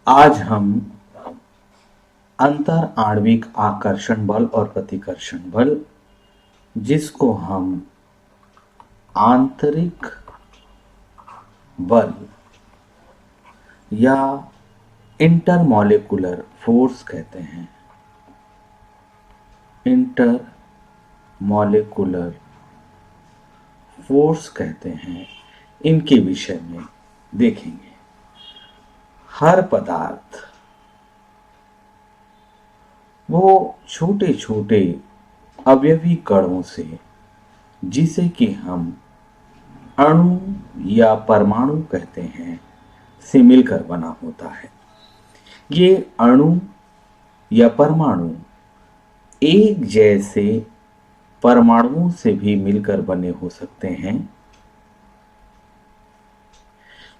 आज हम अंतर आणविक आकर्षण बल और प्रतिकर्षण बल, जिसको हम आंतरिक बल या इंटरमॉलिक्यूलर फोर्स कहते हैं, इंटरमॉलिक्यूलर फोर्स कहते हैं, इनके विषय में देखेंगे। हर पदार्थ वो छोटे छोटे अवयवी कणों से, जिसे कि हम अणु या परमाणु कहते हैं, से मिलकर बना होता है। ये अणु या परमाणु एक जैसे परमाणुओं से भी मिलकर बने हो सकते हैं,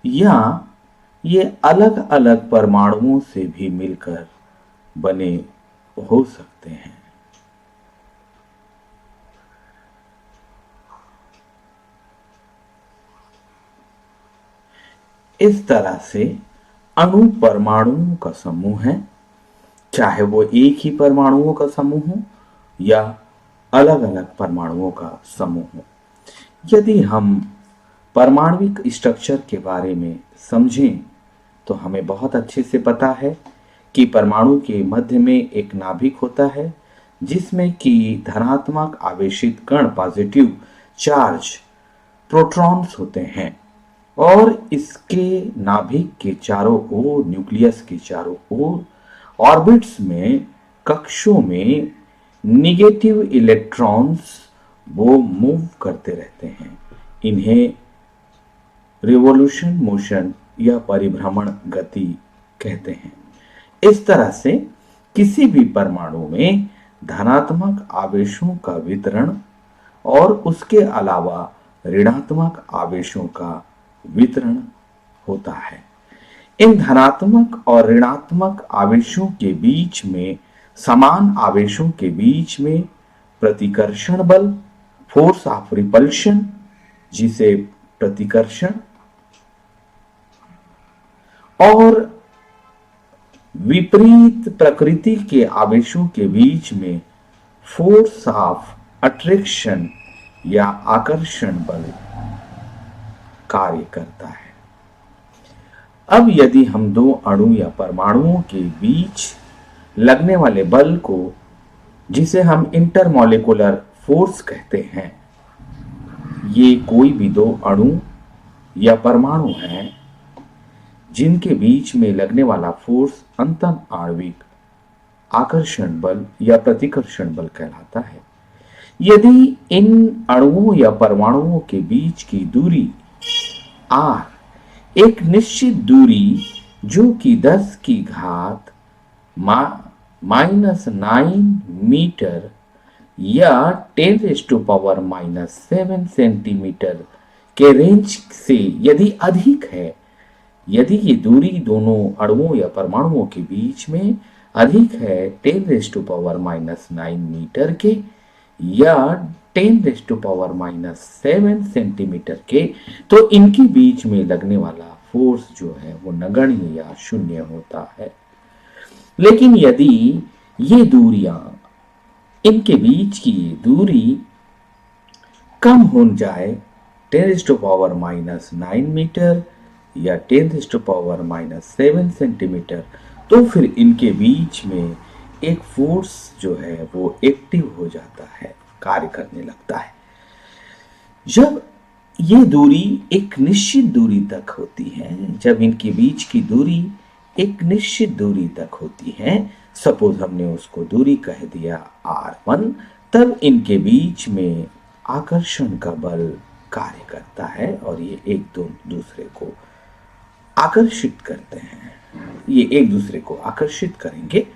या ये अलग अलग परमाणुओं से भी मिलकर बने हो सकते हैं। इस तरह से अणु परमाणुओं का समूह है, चाहे वो एक ही परमाणुओं का समूह हो या अलग अलग परमाणुओं का समूह हो। यदि हम परमाणविक स्ट्रक्चर के बारे में समझें तो हमें बहुत अच्छे से पता है कि परमाणु के मध्य में एक नाभिक होता है, जिसमें कि धनात्मक आवेशित कण, पॉजिटिव चार्ज प्रोटॉन्स होते हैं, और इसके नाभिक के चारों ओर, न्यूक्लियस के चारों ओर ऑर्बिट्स में, कक्षों में निगेटिव इलेक्ट्रॉन्स वो मूव करते रहते हैं। इन्हें रिवॉल्यूशन मोशन या परिभ्रमण गति कहते हैं। इस तरह से किसी भी परमाणु में धनात्मक आवेशों का वितरण और उसके अलावा ऋणात्मक आवेशों का वितरण होता है। इन धनात्मक और ऋणात्मक आवेशों के बीच में, समान आवेशों के बीच में प्रतिकर्षण बल, फोर्स ऑफ रिपल्शन, जिसे प्रतिकर्षण, और विपरीत प्रकृति के आवेशों के बीच में फोर्स ऑफ अट्रैक्शन या आकर्षण बल कार्य करता है। अब यदि हम दो अणु या परमाणुओं के बीच लगने वाले बल को, जिसे हम इंटरमॉलिक्यूलर फोर्स कहते हैं, ये कोई भी दो अणु या परमाणु हैं जिनके बीच में लगने वाला फोर्स अंतर आणविक आकर्षण बल या प्रतिकर्षण बल कहलाता है। यदि इन अणुओं या परमाणुओं के बीच की दूरी r एक निश्चित दूरी, जो कि 10 की घात -9 मीटर या 10⁻⁻7 सेंटीमीटर के रेंज से यदि अधिक है, यदि ये दूरी दोनों अणुओं या परमाणुओं के बीच में अधिक है 10⁻⁻9 मीटर के या 10⁻⁻7 सेंटीमीटर के, तो इनके बीच में लगने वाला फोर्स जो है वो नगण्य या शून्य होता है। लेकिन यदि ये दूरियां, इनके बीच की दूरी कम हो जाए 10⁻⁻9 मीटर या 10⁻⁻7 सेंटीमीटर, तो फिर इनके बीच में एक फोर्स जो है वो एक्टिव हो जाता है, कार्य करने लगता है। जब ये दूरी एक निश्चित दूरी तक होती है, जब इनके बीच की दूरी एक निश्चित दूरी तक होती है, सपोज हमने उसको दूरी कह दिया r1, तब इनके बीच में आकर्षण का बल कार्य करता है और ये एक दूसरे को आकर्षित करते हैं, ये एक दूसरे को आकर्षित करेंगे।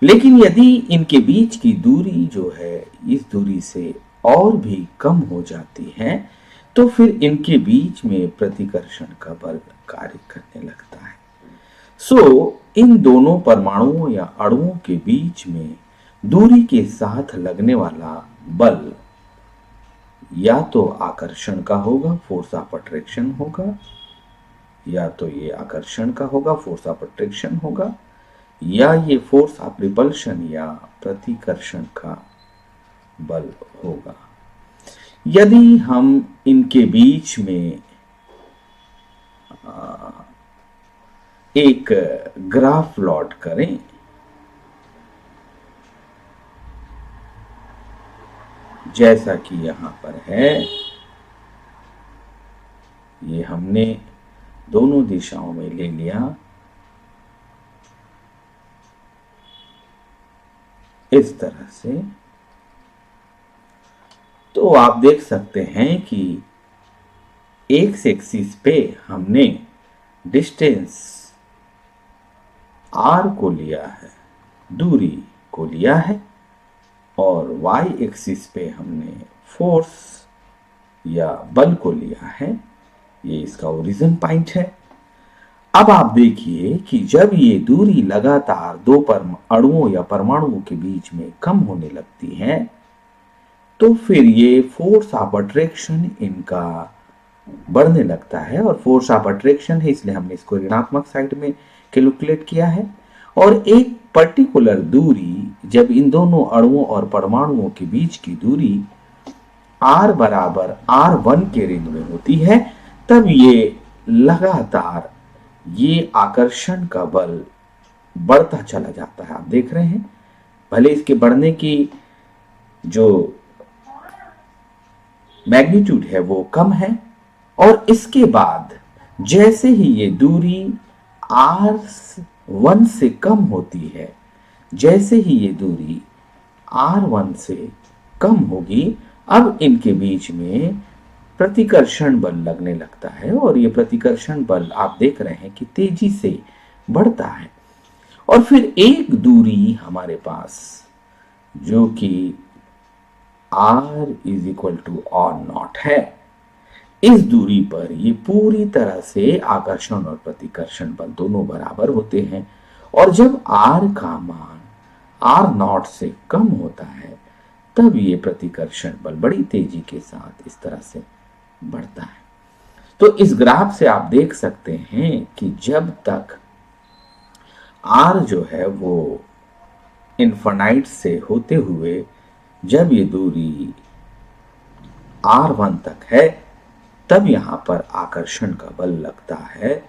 लेकिन यदि इनके बीच की दूरी जो है इस दूरी से और भी कम हो जाती है, तो फिर इनके बीच में प्रतिकर्षण का बल कार्य करने लगता है। इन दोनों परमाणुओं या अणुओं के बीच में दूरी के साथ लगने वाला बल या तो आकर्षण का होगा, फोर्स ऑफ अट्रैक्शन होगा, या तो ये आकर्षण का होगा, फोर्स ऑफ अट्रैक्शन होगा, या ये फोर्स ऑफ रिपल्शन या प्रतिकर्षण का बल होगा। यदि हम इनके बीच में एक ग्राफ प्लॉट करें, जैसा कि यहां पर है, ये हमने दोनों दिशाओं में ले लिया, इस तरह से, तो आप देख सकते हैं कि एक्स एक्सिस पे हमने डिस्टेंस आर को लिया है, दूरी को लिया है, और वाई एक्सिस पे हमने फोर्स या बल को लिया है, ये इसका ओरिजिन पॉइंट है। अब आप देखिए कि जब ये दूरी लगातार दो अणुओं या परमाणुओं के बीच में कम होने लगती है, तो फिर ये फोर्स ऑफ अट्रैक्शन इनका बढ़ने लगता है, और फोर्स ऑफ अट्रैक्शन है इसलिए हमने इसको ऋणात्मक साइड में कैलकुलेट किया है। और एक पर्टिकुलर दूरी, जब इन दोनों अणुओं और परमाणुओं के बीच की दूरी r बराबर r1 के रेंज में होती है, तब ये लगातार ये आकर्षण का बल बढ़ता चला जाता है। आप देख रहे हैं, भले इसके बढ़ने की जो मैग्नीट्यूड है वो कम है, और इसके बाद जैसे ही ये दूरी r1 से कम होती है, जैसे ही ये दूरी r1 से कम होगी, अब इनके बीच में प्रतिकर्षण बल लगने लगता है, और ये प्रतिकर्षण बल आप देख रहे हैं कि तेजी से बढ़ता है। और फिर एक दूरी हमारे पास जो कि r is equal to r0 है, इस दूरी पर ये पूरी तरह से आकर्षण और प्रतिकर्षण बल दोनों बराबर होते हैं, और जब r का मान r0 से कम होता है, तब ये प्रतिकर्षण बल बड़ी तेजी के साथ इस तरह से बढ़ता है। तो इस ग्राफ से आप देख सकते हैं कि जब तक r जो है वो इन्फिनाइट से होते हुए जब ये दूरी r1 तक है, तब यहां पर आकर्षण का बल लगता है,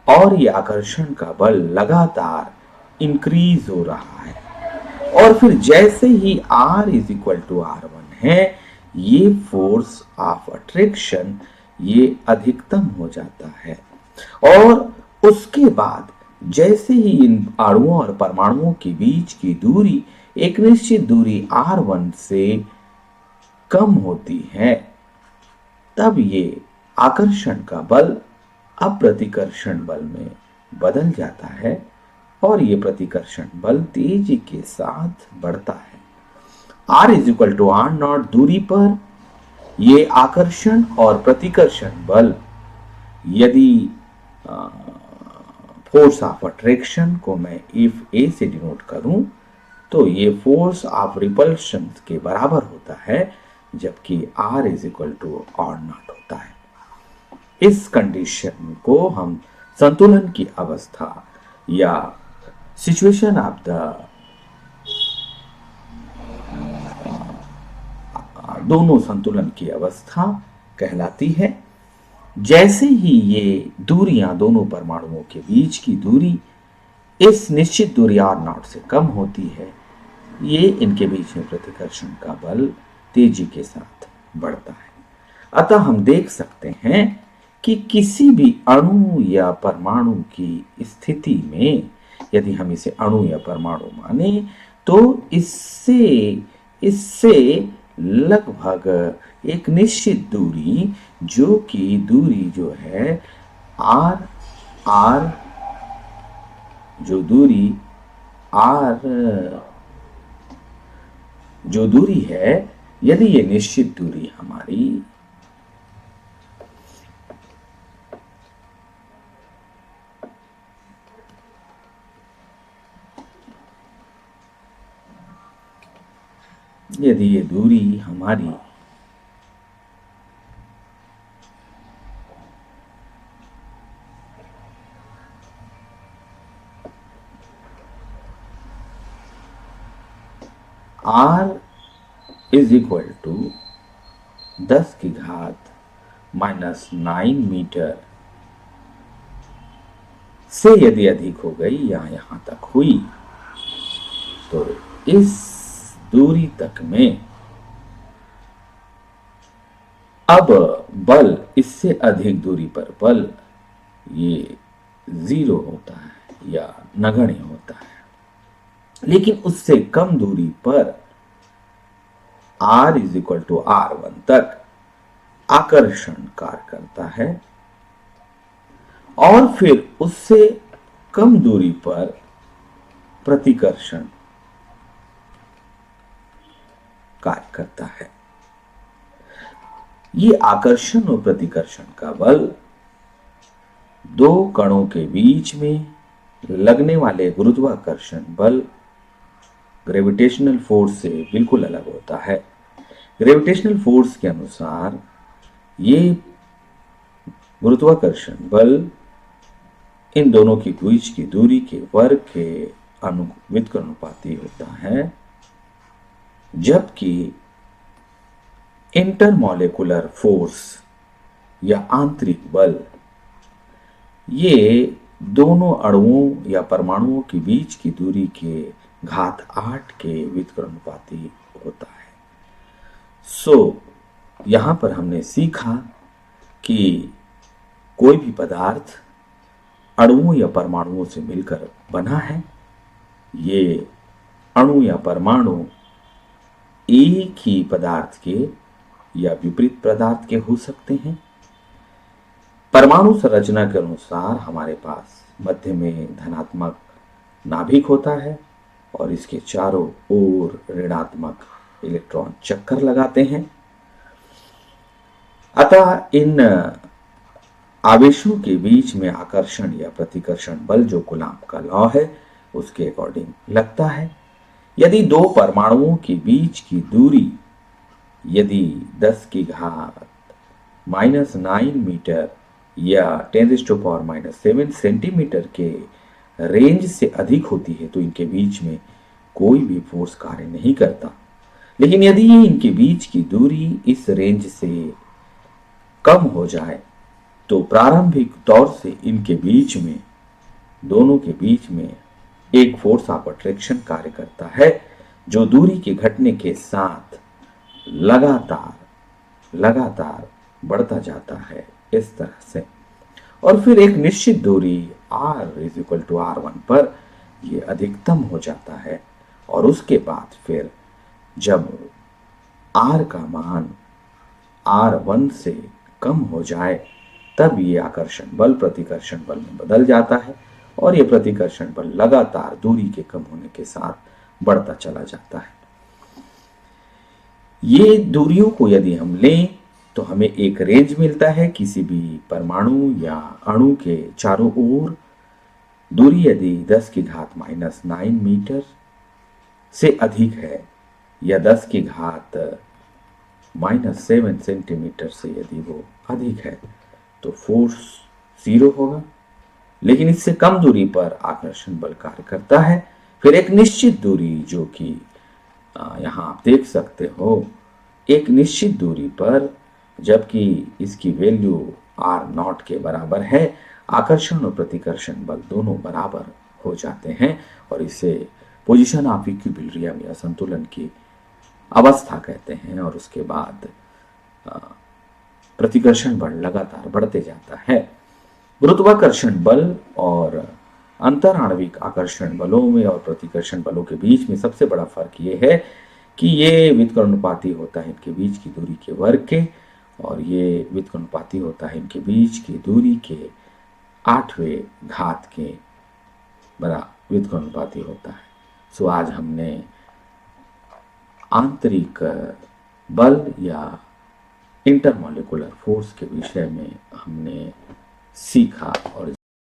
और ये आकर्षण का बल लगातार इंक्रीज हो रहा है। और फिर जैसे ही r is equal to r1 है, ये फोर्स ऑफ अट्रैक्शन ये अधिकतम हो जाता है, और उसके बाद जैसे ही इन अणुओं और परमाणुओं के बीच की दूरी एक निश्चित दूरी r1 से कम होती है, तब ये आकर्षण का बल अब प्रतिकर्षण बल में बदल जाता है, और ये प्रतिकर्षण बल तेजी के साथ बढ़ता है। r is equal to r0 दूरी पर ये आकर्षण और प्रतिकर्षण बल, यदि फोर्स ऑफ अट्रैक्शन को मैं इफ a से डिनोट करूं, तो ये फोर्स ऑफ रिपल्शन के बराबर होता है, जबकि r is equal to r0 होता है। इस कंडीशन को हम संतुलन की अवस्था या सिचुएशन ऑफ द दोनों संतुलन की अवस्था कहलाती है। जैसे ही ये दूरियां दोनों परमाणुओं के बीच की दूरी इस निश्चित दूरी r0 से कम होती है, ये इनके बीच में प्रतिकर्षण का बल तेजी के साथ बढ़ता है। अतः हम देख सकते हैं कि किसी भी अणु या परमाणु की स्थिति में, यदि हम इसे अणु या परमाणु माने, तो इससे लगभग एक निश्चित दूरी, जो कि दूरी जो है r जो दूरी है, यदि ये निश्चित दूरी हमारी यदि ये दूरी हमारी R इज इक्वल टू 10 की घात -9 मीटर से यदि अधिक हो गई या यहां तक हुई तो इस दूरी तक में अब बल, इससे अधिक दूरी पर बल ये 0 होता है या नगण्य होता है। लेकिन उससे कम दूरी पर R is equal to R1 तक आकर्षण कार्य करता है और फिर उससे कम दूरी पर प्रतिकर्षण कार्य करता है। ये आकर्षण और प्रतिकर्षण का बल दो कणों के बीच में लगने वाले गुरुत्वाकर्षण बल ग्रेविटेशनल फोर्स से बिल्कुल अलग होता है। ग्रेविटेशनल फोर्स के अनुसार ये गुरुत्वाकर्षण बल इन दोनों के बीच की दूरी के वर्ग के व्युत्क्रमानुपाती होता है, जबकि इंटरमॉलिक्यूलर फोर्स या आंतरिक बल ये दोनों अणुओं या परमाणुओं के बीच की दूरी के घात 8 के व्युत्क्रमानुपाती होता है। यहां पर हमने सीखा कि कोई भी पदार्थ अणुओं या परमाणुओं से मिलकर बना है। ये अणु या परमाणु एक ही पदार्थ के या विपरीत पदार्थ के हो सकते हैं। परमाणु संरचना के अनुसार हमारे पास मध्य में धनात्मक नाभिक होता है और इसके चारों ओर ऋणात्मक इलेक्ट्रॉन चक्कर लगाते हैं। अतः इन आवेशों के बीच में आकर्षण या प्रतिकर्षण बल जो कूलॉम का लॉ है उसके अकॉर्डिंग लगता है। यदि दो परमाणुओं के बीच की दूरी यदि 10 की घात -9 मीटर या 10⁻⁻7 सेंटीमीटर के रेंज से अधिक होती है तो इनके बीच में कोई भी फोर्स कार्य नहीं करता। लेकिन यदि ये इनके बीच की दूरी इस रेंज से कम हो जाए तो प्रारंभिक तौर से इनके बीच में, दोनों के बीच में एक फोर्स ऑफ अट्रैक्शन कार्य करता है जो दूरी के घटने के साथ लगातार बढ़ता जाता है इस तरह से। और फिर एक निश्चित दूरी R is equal to R1 पर ये अधिकतम हो जाता है और उसके बाद फिर जब R का मान R1 से कम हो जाए तब ये आकर्षण बल प्रतिकर्षण बल में बदल जाता है और ये प्रतिकर्षण बल लगातार दूरी के कम होने के साथ बढ़ता चला जाता है। ये दूरियों को यदि हम लें तो हमें एक रेंज मिलता है। किसी भी परमाणु या अणु के चारों ओर दूरी यदि 10 की घात -9 मीटर से अधिक है या 10 की घात -7 सेंटीमीटर से यदि वो अधिक है तो फोर्स 0 होगा। लेकिन इससे कम दूरी पर आकर्षण बल कार्य करता है। फिर एक निश्चित दूरी जो कि यहाँ आप देख सकते हो, एक निश्चित दूरी पर जबकि इसकी वैल्यू R0 के बराबर है, आकर्षण और प्रतिकर्षण बल दोनों बराबर हो जाते हैं और इसे पोजीशन ऑफ इक्विलिब्रियम या संतुलन की अवस्था कहते हैं। और उसके बाद प्रतिकर्षण बल लगातार बढ़ते जाता है। गुरुत्वाकर्षण बल और अंतराणविक आकर्षण बलों में और प्रतिकर्षण बलों के बीच में सबसे बड़ा फर्क ये है कि ये व्युत्क्रमानुपाती होता है इनके बीच की दूरी के वर्ग के, और ये व्युत्क्रमानुपाती होता है इनके बीच की दूरी के 8वें घात के बराबर व्युत्क्रमानुपाती होता है। आज हमने आंतरिक बल या इंटरमॉलिक्यूलर फोर्स के विषय में हमने सीखा और